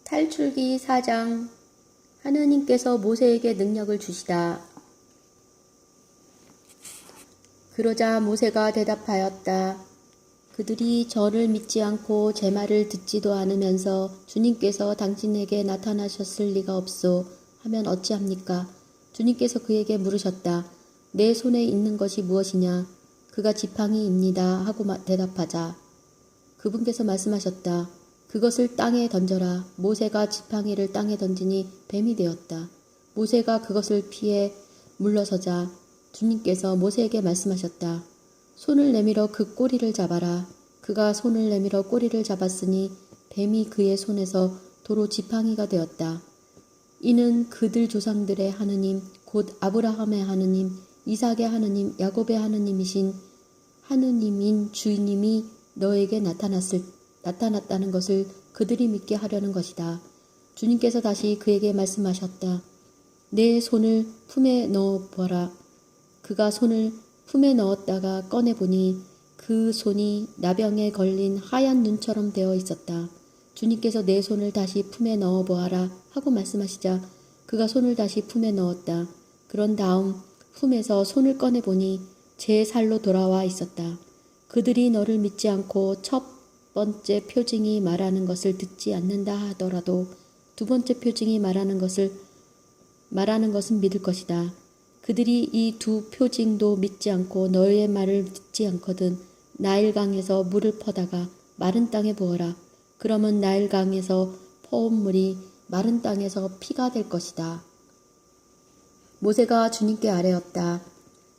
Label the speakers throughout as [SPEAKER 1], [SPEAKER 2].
[SPEAKER 1] 탈출기 4장. 하느님께서 모세에게 능력을 주시다. 그러자 모세가 대답하였다. 그들이 저를 믿지 않고 제 말을 듣지도 않으면서 주님께서 당신에게 나타나셨을 리가 없소 하면 어찌합니까? 주님께서 그에게 물으셨다. 내 손에 있는 것이 무엇이냐? 그가 지팡이입니다 하고 대답하자 그분께서 말씀하셨다. 그것을 땅에 던져라. 모세가 지팡이를 땅에 던지니 뱀이 되었다. 모세가 그것을 피해 물러서자 주님께서 모세에게 말씀하셨다. 손을 내밀어 그 꼬리를 잡아라. 그가 손을 내밀어 꼬리를 잡았으니 뱀이 그의 손에서 도로 지팡이가 되었다. 이는 그들 조상들의 하느님 곧 아브라함의 하느님 이삭의 하느님 야곱의 하느님이신 하느님인 주님이 너에게 나타났다는 것을 그들이 믿게 하려는 것이다. 주님께서 다시 그에게 말씀하셨다. 내 손을 품에 넣어보라. 그가 손을 품에 넣었다가 꺼내보니 그 손이 나병에 걸린 하얀 눈처럼 되어 있었다. 주님께서 내 손을 다시 품에 넣어보아라 하고 말씀하시자 그가 손을 다시 품에 넣었다. 그런 다음 품에서 손을 꺼내보니 제 살로 돌아와 있었다. 그들이 너를 믿지 않고 첫 번째 표징이 말하는 것을 듣지 않는다 하더라도 두 번째 표징이 말하는 것은 믿을 것이다. 그들이 이 두 표징도 믿지 않고 너의 말을 듣지 않거든 나일강에서 물을 퍼다가 마른 땅에 부어라. 그러면 나일강에서 퍼온 물이 마른 땅에서 피가 될 것이다. 모세가 주님께 아뢰었다.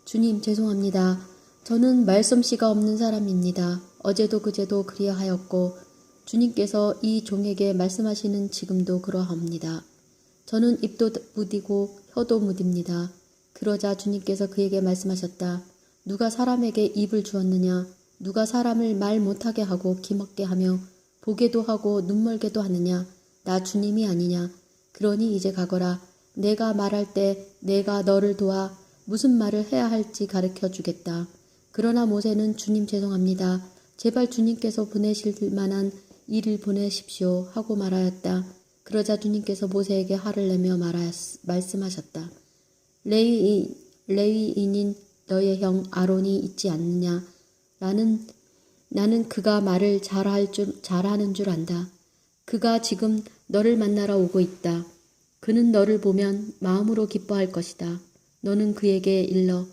[SPEAKER 1] 주님 죄송합니다. 저는 말솜씨가 없는 사람입니다. 어제도 그제도 그리하였고 주님께서 이 종에게 말씀하시는 지금도 그러합니다. 저는 입도 무디고 혀도 무딥니다. 그러자 주님께서 그에게 말씀하셨다. 누가 사람에게 입을 주었느냐? 누가 사람을 말 못하게 하고 기먹게 하며 보게도 하고 눈멀게도 하느냐? 나 주님이 아니냐? 그러니 이제 가거라. 내가 말할 때 내가 너를 도와 무슨 말을 해야 할지 가르쳐 주겠다. 그러나 모세는 주님 죄송합니다. 제발 주님께서 보내실 만한 일을 보내십시오 하고 말하였다. 그러자 주님께서 모세에게 화를 내며 말씀하셨다. 레위인인 너의 형 아론이 있지 않느냐? 나는 그가 말을 잘하는 줄 안다. 그가 지금 너를 만나러 오고 있다. 그는 너를 보면 마음으로 기뻐할 것이다. 너는 그에게 일러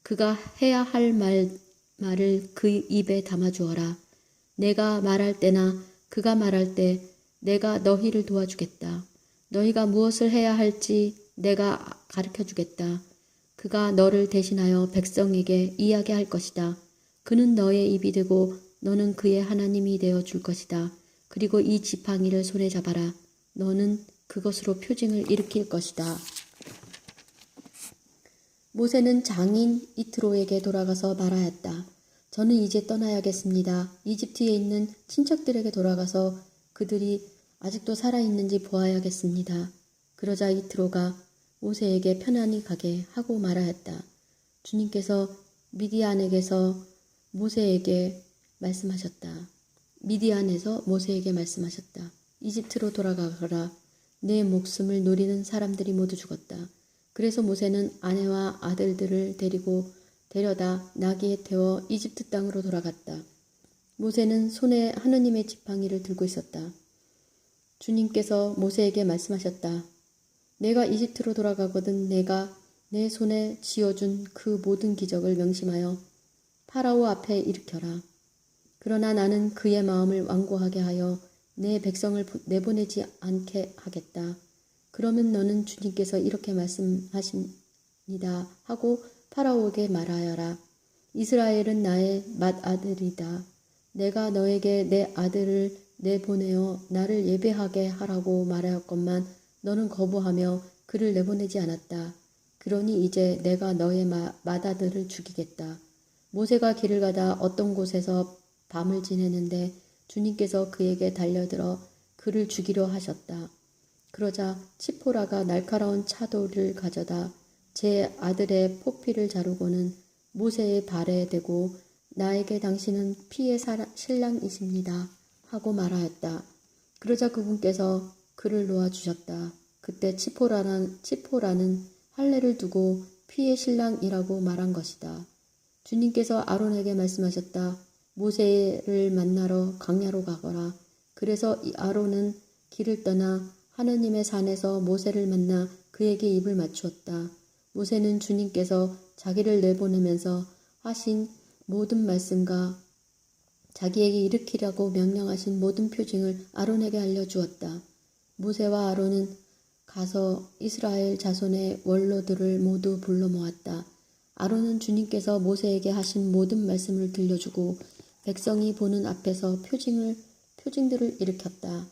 [SPEAKER 1] 그가 해야 할 말을 그 입에 담아주어라. 내가 말할 때나 그가 말할 때 내가 너희를 도와주겠다. 너희가 무엇을 해야 할지 내가 가르쳐주겠다. 그가 너를 대신하여 백성에게 이야기할 것이다. 그는 너의 입이 되고 너는 그의 하나님이 되어 줄 것이다. 그리고 이 지팡이를 손에 잡아라. 너는 그것으로 표징을 일으킬 것이다. 모세는 장인 이트로에게 돌아가서 말하였다. 저는 이제 떠나야겠습니다. 이집트에 있는 친척들에게 돌아가서 그들이 아직도 살아있는지 보아야겠습니다. 그러자 이트로가 모세에게 편안히 가게 하고 말하였다. 주님께서 미디안에서 모세에게 말씀하셨다. 이집트로 돌아가거라. 내 목숨을 노리는 사람들이 모두 죽었다. 그래서 모세는 아내와 아들들을 데려다 나귀에 태워 이집트 땅으로 돌아갔다. 모세는 손에 하느님의 지팡이를 들고 있었다. 주님께서 모세에게 말씀하셨다. 내가 이집트로 돌아가거든 내가 내 손에 쥐어준 그 모든 기적을 명심하여 파라오 앞에 일으켜라. 그러나 나는 그의 마음을 완고하게 하여 내 백성을 내보내지 않게 하겠다. 그러면 너는 주님께서 이렇게 말씀하십니다 하고 파라오에게 말하여라. 이스라엘은 나의 맏아들이다. 내가 너에게 내 아들을 내보내어 나를 예배하게 하라고 말하였건만 너는 거부하며 그를 내보내지 않았다. 그러니 이제 내가 너의 맏아들을 죽이겠다. 모세가 길을 가다 어떤 곳에서 밤을 지내는데 주님께서 그에게 달려들어 그를 죽이려 하셨다. 그러자 치포라가 날카로운 차돌을 가져다 제 아들의 포피를 자르고는 모세의 발에 대고 나에게 당신은 피의 신랑이십니다 하고 말하였다. 그러자 그분께서 그 그를 놓아주셨다. 그때 치포라는 할례를 두고 피의 신랑이라고 말한 것이다. 주님께서 아론에게 말씀하셨다. 모세를 만나러 광야로 가거라. 그래서 아론은 길을 떠나 하느님의 산에서 모세를 만나 그에게 입을 맞추었다. 모세는 주님께서 자기를 내보내면서 하신 모든 말씀과 자기에게 일으키라고 명령하신 모든 표징을 아론에게 알려주었다. 모세와 아론은 가서 이스라엘 자손의 원로들을 모두 불러 모았다. 아론은 주님께서 모세에게 하신 모든 말씀을 들려주고 백성이 보는 앞에서 표징들을 일으켰다.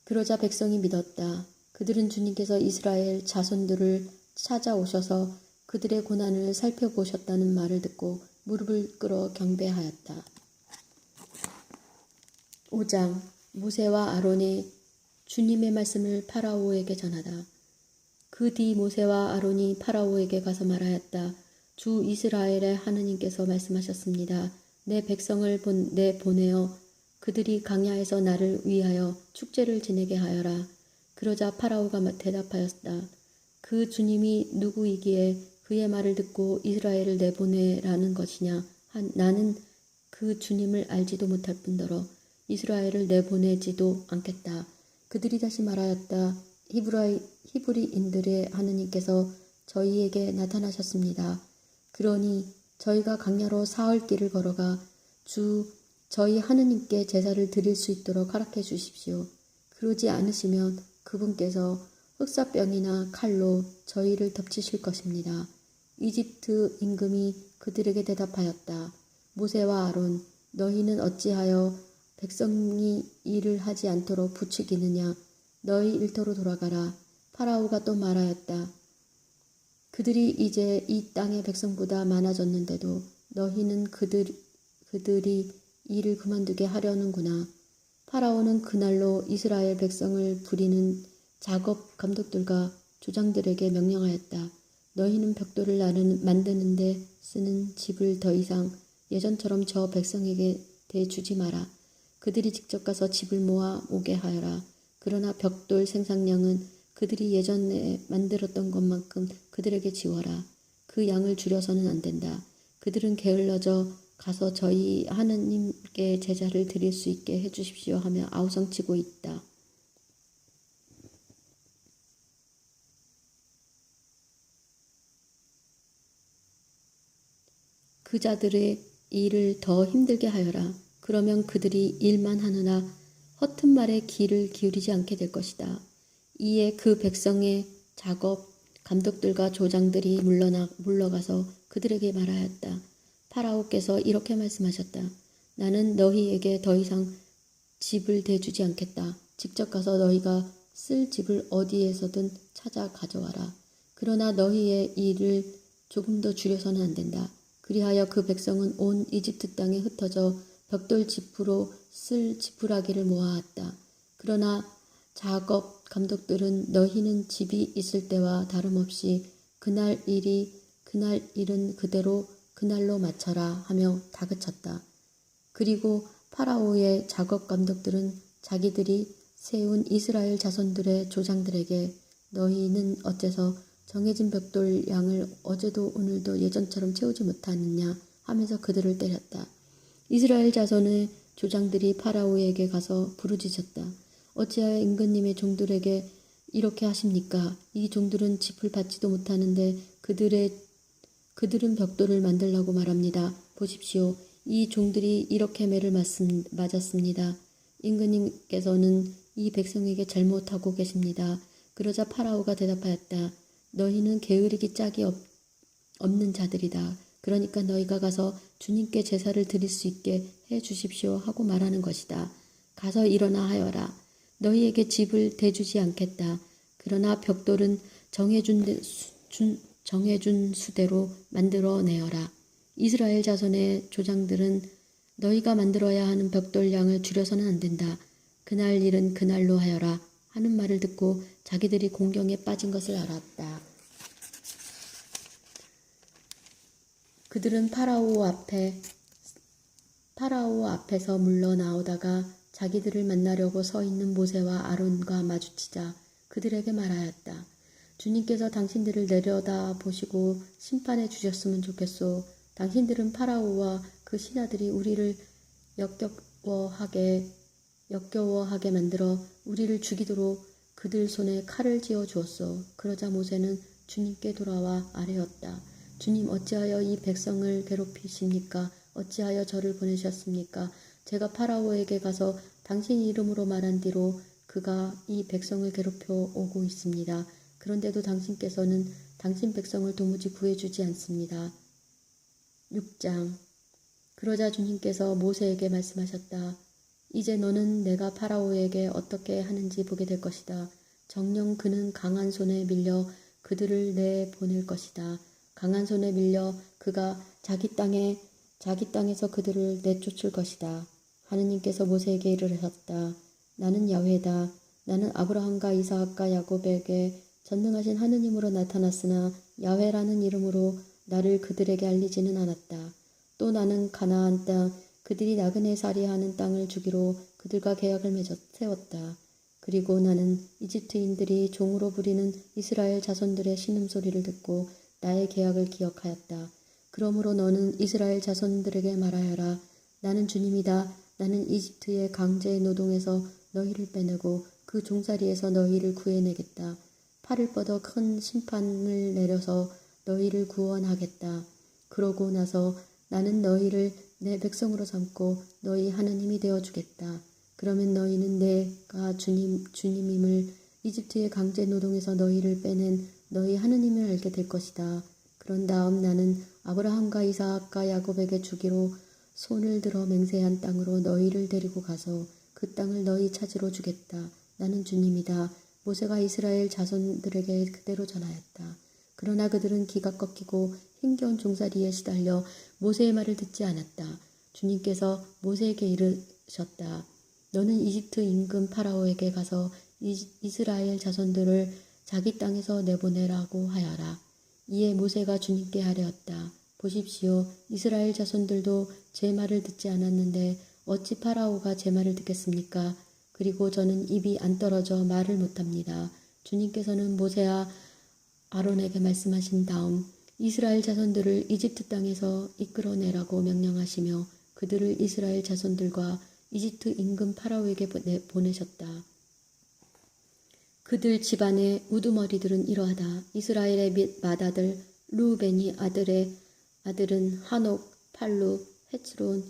[SPEAKER 1] 그러자 백성이 믿었다. 그들은 주님께서 이스라엘 자손들을 찾아오셔서 그들의 고난을 살펴보셨다는 말을 듣고 무릎을 꿇어 경배하였다. 5장 모세와 아론의 주님의 말씀을 파라오에게 전하다. 그 뒤 모세와 아론이 파라오에게 가서 말하였다. 주 이스라엘의 하느님께서 말씀하셨습니다. 내 백성을 내보내어 그들이 광야에서 나를 위하여 축제를 지내게 하여라. 그러자 파라오가 대답하였다. 그 주님이 누구이기에 그의 말을 듣고 이스라엘을 내보내라는 것이냐. 나는 그 주님을 알지도 못할 뿐더러 이스라엘을 내보내지도 않겠다. 그들이 다시 말하였다. 히브리인들의 하느님께서 저희에게 나타나셨습니다. 그러니 저희가 광야로 사흘 길을 걸어가 저희 하느님께 제사를 드릴 수 있도록 허락해 주십시오. 그러지 않으시면 그분께서 흑사병이나 칼로 저희를 덮치실 것입니다. 이집트 임금이 그들에게 대답하였다. 모세와 아론, 너희는 어찌하여 백성이 일을 하지 않도록 부추기느냐. 너희 일터로 돌아가라. 파라오가 또 말하였다. 그들이 이제 이 땅의 백성보다 많아졌는데도 너희는 그들이 일을 그만두게 하려는구나. 파라오는 그날로 이스라엘 백성을 부리는 작업 감독들과 조장들에게 명령하였다. 너희는 벽돌을 만드는데 쓰는 집을 더 이상 예전처럼 저 백성에게 대주지 마라. 그들이 직접 가서 집을 모아 오게 하여라. 그러나 벽돌 생산량은 그들이 예전에 만들었던 것만큼 그들에게 지워라. 그 양을 줄여서는 안 된다. 그들은 게을러져 가서 저희 하느님께 제사를 드릴 수 있게 해주십시오 하며 아우성치고 있다. 그 자들의 일을 더 힘들게 하여라. 그러면 그들이 일만 하느라 허튼 말에 귀를 기울이지 않게 될 것이다. 이에 그 백성의 작업 감독들과 조장들이 물러가서 그들에게 말하였다. 파라오께서 이렇게 말씀하셨다. 나는 너희에게 더 이상 집을 대주지 않겠다. 직접 가서 너희가 쓸 집을 어디에서든 찾아 가져와라. 그러나 너희의 일을 조금 더 줄여서는 안 된다. 그리하여 그 백성은 온 이집트 땅에 흩어져 벽돌 지푸로 쓸 지푸라기를 모아왔다. 그러나 작업 감독들은 너희는 집이 있을 때와 다름없이 그날 일은 그대로 그날로 마쳐라 하며 다그쳤다. 그리고 파라오의 작업 감독들은 자기들이 세운 이스라엘 자손들의 조장들에게 너희는 어째서 정해진 벽돌 양을 어제도 오늘도 예전처럼 채우지 못하느냐 하면서 그들을 때렸다. 이스라엘 자손의 조장들이 파라오에게 가서 부르짖었다. 어찌하여 임금님의 종들에게 이렇게 하십니까? 이 종들은 짚을 받지도 못하는데 그들은 벽돌을 만들라고 말합니다. 보십시오. 이 종들이 이렇게 매를 맞았습니다. 임금님께서는 이 백성에게 잘못하고 계십니다. 그러자 파라오가 대답하였다. 너희는 게으르기 짝이 없는 자들이다. 그러니까 너희가 가서 주님께 제사를 드릴 수 있게 해 주십시오 하고 말하는 것이다. 가서 일어나 하여라. 너희에게 집을 대주지 않겠다. 그러나 벽돌은 정해준 수대로 만들어내어라. 이스라엘 자손의 조장들은 너희가 만들어야 하는 벽돌 양을 줄여서는 안 된다. 그날 일은 그날로 하여라 하는 말을 듣고 자기들이 공경에 빠진 것을 알았다. 그들은 파라오 앞에서 물러나오다가 자기들을 만나려고 서 있는 모세와 아론과 마주치자 그들에게 말하였다. 주님께서 당신들을 내려다 보시고 심판해 주셨으면 좋겠소. 당신들은 파라오와 그 신하들이 우리를 역겨워하게 만들어 우리를 죽이도록 그들 손에 칼을 쥐어 주었소. 그러자 모세는 주님께 돌아와 아뢰었다. 주님, 어찌하여 이 백성을 괴롭히십니까? 어찌하여 저를 보내셨습니까? 제가 파라오에게 가서 당신 이름으로 말한 뒤로 그가 이 백성을 괴롭혀 오고 있습니다. 그런데도 당신께서는 당신 백성을 도무지 구해주지 않습니다. 6장. 그러자 주님께서 모세에게 말씀하셨다. 이제 너는 내가 파라오에게 어떻게 하는지 보게 될 것이다. 정녕 그는 강한 손에 밀려 그들을 내보낼 것이다. 강한 손에 밀려 그가 자기 땅에서 그들을 내쫓을 것이다. 하느님께서 모세에게 이르셨다. 나는 야훼다. 나는 아브라함과 이삭과 야곱에게 전능하신 하느님으로 나타났으나 야훼라는 이름으로 나를 그들에게 알리지는 않았다. 또 나는 가나안 땅 그들이 나그네 살이하는 땅을 주기로 그들과 계약을 세웠다. 그리고 나는 이집트인들이 종으로 부리는 이스라엘 자손들의 신음소리를 듣고 나의 계약을 기억하였다. 그러므로 너는 이스라엘 자손들에게 말하여라. 나는 주님이다. 나는 이집트의 강제 노동에서 너희를 빼내고 그 종살이에서 너희를 구해내겠다. 팔을 뻗어 큰 심판을 내려서 너희를 구원하겠다. 그러고 나서 나는 너희를 내 백성으로 삼고 너희 하나님이 되어주겠다. 그러면 너희는 내가 주님임을 이집트의 강제 노동에서 너희를 빼낸 너희 하나님을 알게 될 것이다. 그런 다음 나는 아브라함과 이삭과 야곱에게 주기로 손을 들어 맹세한 땅으로 너희를 데리고 가서 그 땅을 너희 찾으러 주겠다. 나는 주님이다. 모세가 이스라엘 자손들에게 그대로 전하였다. 그러나 그들은 기가 꺾이고 힘겨운 종살이에 시달려 모세의 말을 듣지 않았다. 주님께서 모세에게 이르셨다. 너는 이집트 임금 파라오에게 가서 이스라엘 자손들을 자기 땅에서 내보내라고 하여라. 이에 모세가 주님께 아뢰었다. 보십시오. 이스라엘 자손들도 제 말을 듣지 않았는데 어찌 파라오가 제 말을 듣겠습니까? 그리고 저는 입이 안 떨어져 말을 못합니다. 주님께서는 모세와 아론에게 말씀하신 다음 이스라엘 자손들을 이집트 땅에서 이끌어내라고 명령하시며 그들을 이스라엘 자손들과 이집트 임금 파라오에게 보내셨다. 그들 집안의 우두머리들은 이러하다. 이스라엘의 맏아들 르우벤이 아들은 하녹, 팔루, 헤츠론,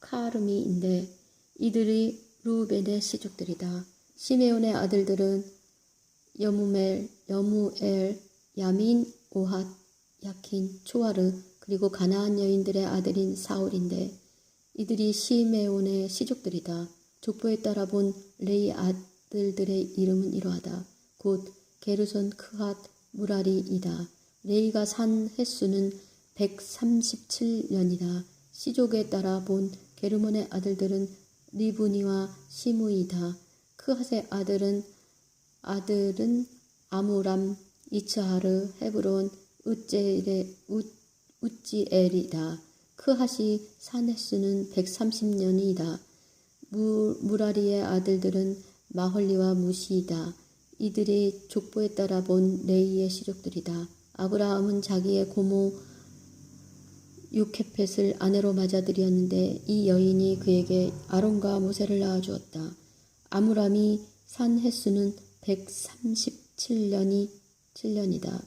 [SPEAKER 1] 카르미인데 이들이 르우벤의 시족들이다. 시메온의 아들들은 여무엘, 야민, 오핫, 야킨, 초아르 그리고 가나안 여인들의 아들인 사울인데 이들이 시메온의 시족들이다. 족보에 따라 본 레이 아들들의 이름은 이러하다. 곧 게르손, 크핫, 무라리이다. 레이가 산 횟수는 137년이다. 시족에 따라 본 게르몬의 아들들은 리브니와 시므이다. 크핫의 아들은 아무람, 이츠하르, 헤브론, 우찌엘이다. 크핫이 산 횟수는 130년이다. 무라리의 아들들은 마홀리와 무시이다. 이들이 족보에 따라 본 레이의 시족들이다. 아브라함은 자기의 고모 요케펫을 아내로 맞아들였는데 이 여인이 그에게 아론과 모세를 낳아주었다. 아므람이 산 횟수는 137년이다.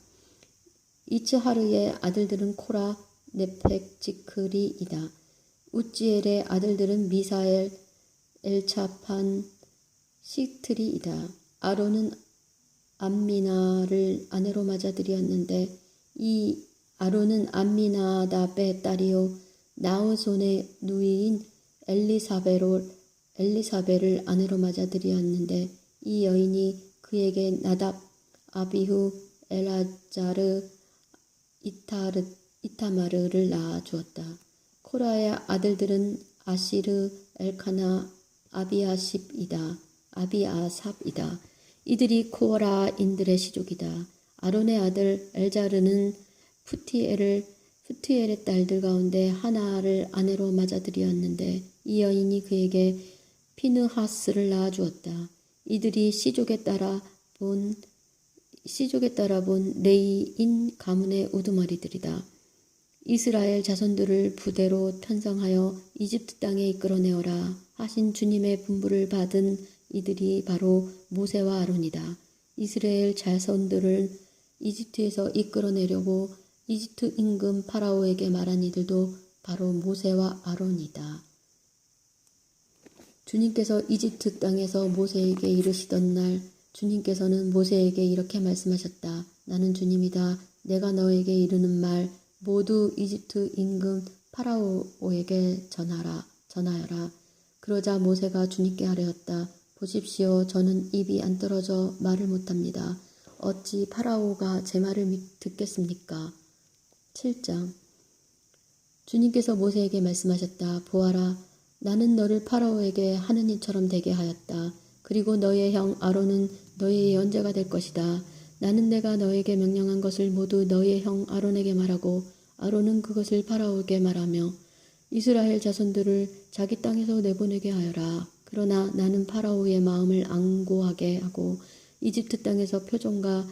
[SPEAKER 1] 이츠하르의 아들들은 코라, 네펙, 지크리이다. 우찌엘의 아들들은 미사엘, 엘차판, 시트리이다. 아론은 암미나를 아내로 맞아들였는데 이 아론은 암미나답의 딸이요 나우손의 누이인 엘리사벨을 아내로 맞아들였는데 이 여인이 그에게 나답, 아비후, 엘아자르, 이타마르를 낳아주었다. 코라의 아들들은 아시르, 엘카나, 아비아삽이다. 이들이 코라인들의 시족이다. 아론의 아들 엘자르는 푸티엘의 딸들 가운데 하나를 아내로 맞아들였는데 이 여인이 그에게 피느하스를 낳아주었다. 이들이 시족에 따라 본 레이인 가문의 우두머리들이다. 이스라엘 자손들을 부대로 편성하여 이집트 땅에 이끌어내어라 하신 주님의 분부를 받은 이들이 바로 모세와 아론이다. 이스라엘 자손들을 이집트에서 이끌어내려고 이집트 임금 파라오에게 말한 이들도 바로 모세와 아론이다. 주님께서 이집트 땅에서 모세에게 이르시던 날 주님께서는 모세에게 이렇게 말씀하셨다. 나는 주님이다. 내가 너에게 이르는 말 모두 이집트 임금 파라오에게 전하여라. 그러자 모세가 주님께 아뢰었다. 보십시오. 저는 입이 안 떨어져 말을 못합니다. 어찌 파라오가 제 말을 듣겠습니까? 7장 주님께서 모세에게 말씀하셨다. 보아라. 나는 너를 파라오에게 하느님처럼 되게 하였다. 그리고 너의 형 아론은 너의 예언자가 될 것이다. 나는 내가 너에게 명령한 것을 모두 너의 형 아론에게 말하고 아론은 그것을 파라오에게 말하며 이스라엘 자손들을 자기 땅에서 내보내게 하여라. 그러나 나는 파라오의 마음을 앙고하게 하고 이집트 땅에서 표징과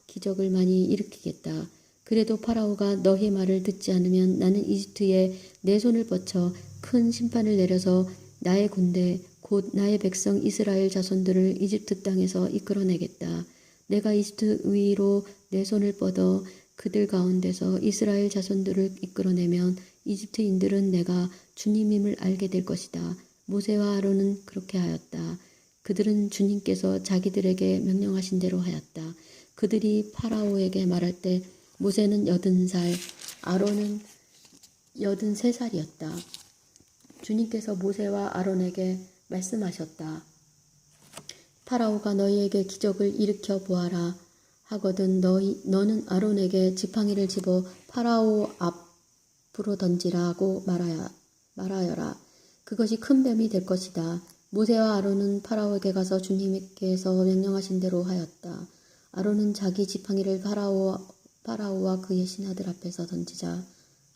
[SPEAKER 1] 기적을 많이 일으키겠다. 그래도 파라오가 너희 말을 듣지 않으면 나는 이집트에 내 손을 뻗쳐 큰 심판을 내려서 나의 군대 곧 나의 백성 이스라엘 자손들을 이집트 땅에서 이끌어내겠다. 내가 이집트 위로 내 손을 뻗어 그들 가운데서 이스라엘 자손들을 이끌어내면 이집트인들은 내가 주님임을 알게 될 것이다. 모세와 아론은 그렇게 하였다. 그들은 주님께서 자기들에게 명령하신 대로 하였다. 그들이 파라오에게 말할 때 모세는 80살, 아론은 83살이었다. 주님께서 모세와 아론에게 말씀하셨다. 파라오가 너희에게 기적을 일으켜 보아라 하거든 너는 아론에게 지팡이를 집어 파라오 앞으로 던지라고 말하여라. 그것이 큰 뱀이 될 것이다. 모세와 아론은 파라오에게 가서 주님께서 명령하신 대로 하였다. 아론은 자기 지팡이를 파라오와 그의 신하들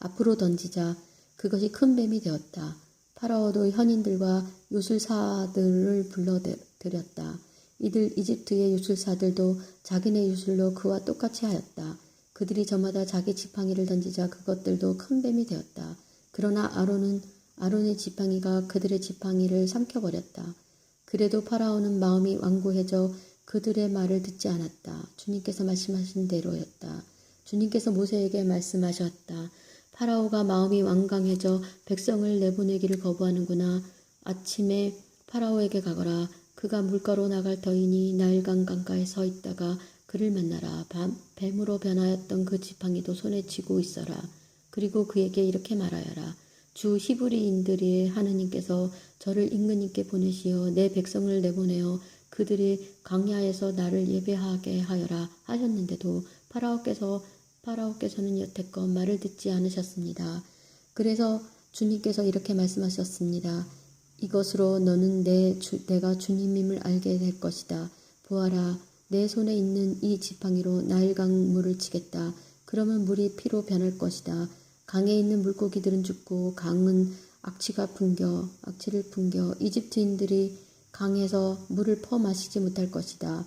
[SPEAKER 1] 앞으로 던지자 그것이 큰 뱀이 되었다. 파라오도 현인들과 요술사들을 불러들였다. 이들 이집트의 요술사들도 자기네 요술로 그와 똑같이 하였다. 그들이 저마다 자기 지팡이를 던지자 그것들도 큰 뱀이 되었다. 그러나 아론의 지팡이가 그들의 지팡이를 삼켜버렸다. 그래도 파라오는 마음이 완고해져 그들의 말을 듣지 않았다. 주님께서 말씀하신 대로였다. 주님께서 모세에게 말씀하셨다. 파라오가 마음이 완강해져 백성을 내보내기를 거부하는구나. 아침에 파라오에게 가거라. 그가 물가로 나갈 터이니 나일강 강가에 서 있다가 그를 만나라. 뱀으로 변하였던 그 지팡이도 손에 쥐고 있어라. 그리고 그에게 이렇게 말하여라. 주 히브리인들의 하느님께서 저를 임금님께 보내시어 내 백성을 내보내어 그들이 광야에서 나를 예배하게 하여라 하셨는데도 파라오께서는 여태껏 말을 듣지 않으셨습니다. 그래서 주님께서 이렇게 말씀하셨습니다. 이것으로 너는 내가 주님임을 알게 될 것이다. 보아라, 내 손에 있는 이 지팡이로 나일강 물을 치겠다. 그러면 물이 피로 변할 것이다. 강에 있는 물고기들은 죽고 강은 악취를 풍겨 이집트인들이 강에서 물을 퍼 마시지 못할 것이다.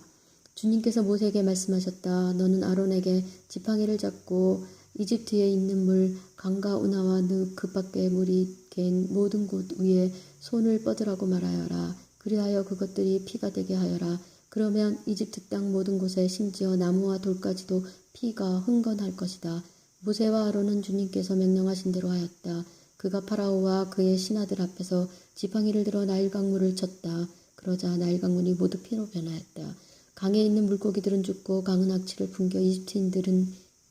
[SPEAKER 1] 주님께서 모세에게 말씀하셨다. 너는 아론에게 지팡이를 잡고 이집트에 있는 물, 강과 운하와 늪, 그 밖에 물이 갠 모든 곳 위에 손을 뻗으라고 말하여라. 그리하여 그것들이 피가 되게 하여라. 그러면 이집트 땅 모든 곳에 심지어 나무와 돌까지도 피가 흥건할 것이다. 모세와 아론은 주님께서 명령하신 대로 하였다. 그가 파라오와 그의 신하들 앞에서 지팡이를 들어 나일강물을 쳤다. 그러자 나일강물이 모두 피로 변하였다. 강에 있는 물고기들은 죽고 강은 악취를 풍겨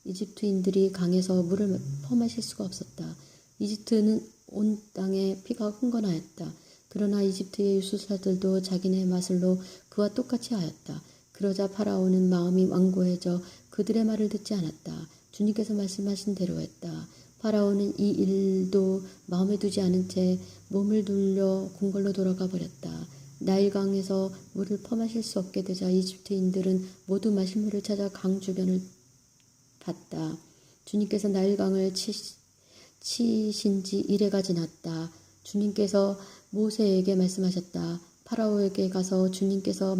[SPEAKER 1] 이집트인들이 강에서 물을 퍼마실 수가 없었다. 이집트는 온 땅에 피가 흥건하였다. 그러나 이집트의 유술사들도 자기네 마술로 그와 똑같이 하였다. 그러자 파라오는 마음이 완고해져 그들의 말을 듣지 않았다. 주님께서 말씀하신 대로 했다. 파라오는 이 일도 마음에 두지 않은 채 몸을 돌려 궁궐로 돌아가 버렸다. 나일강에서 물을 퍼마실 수 없게 되자 이집트인들은 모두 마실 물을 찾아 강 주변을 봤다. 주님께서 나일강을 치신 지 이래가 지났다. 주님께서 모세에게 말씀하셨다. 파라오에게 가서 주님께서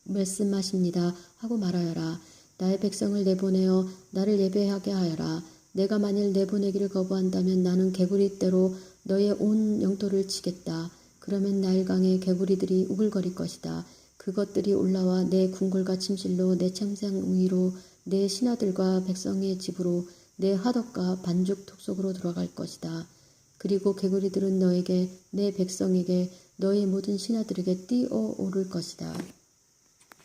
[SPEAKER 1] 말씀하십니다 하고 말하여라. 나의 백성을 내보내어 나를 예배하게 하여라. 내가 만일 내보내기를 거부한다면 나는 개구리 떼로 너의 온 영토를 치겠다. 그러면 나일강의 개구리들이 우글거릴 것이다. 그것들이 올라와 내 궁궐과 침실로 내 창상 위로 내 신하들과 백성의 집으로 내 화덕과 반죽 톡 속으로 들어갈 것이다. 그리고 개구리들은 너에게 내 백성에게 너의 모든 신하들에게 뛰어오를 것이다.